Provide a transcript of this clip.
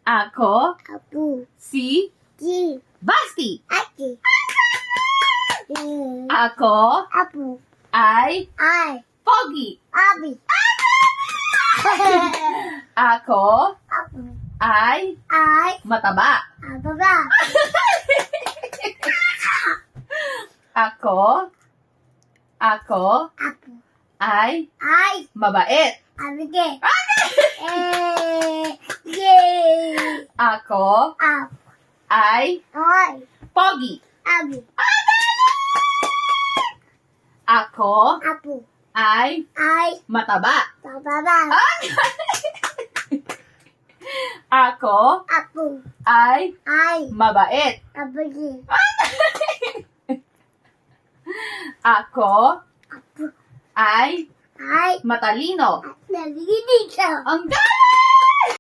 Ako Apu. si Ji. Basti. Aki. Ako Apu. ay Ai. pogi. Abi. Ako Apu. ay Ai. mataba. Ababa. Ako Apu. ay Ai. mabait. Abige. Yay. Ako Apu. ay Ai. pogi. Abi. Ako Apu. ay Ai. mataba. Bababa. Ako Apu. ay Ai. mabait. Abige. Ako Apu. ay Ai. matalino. Nalilig ka. Ang galing!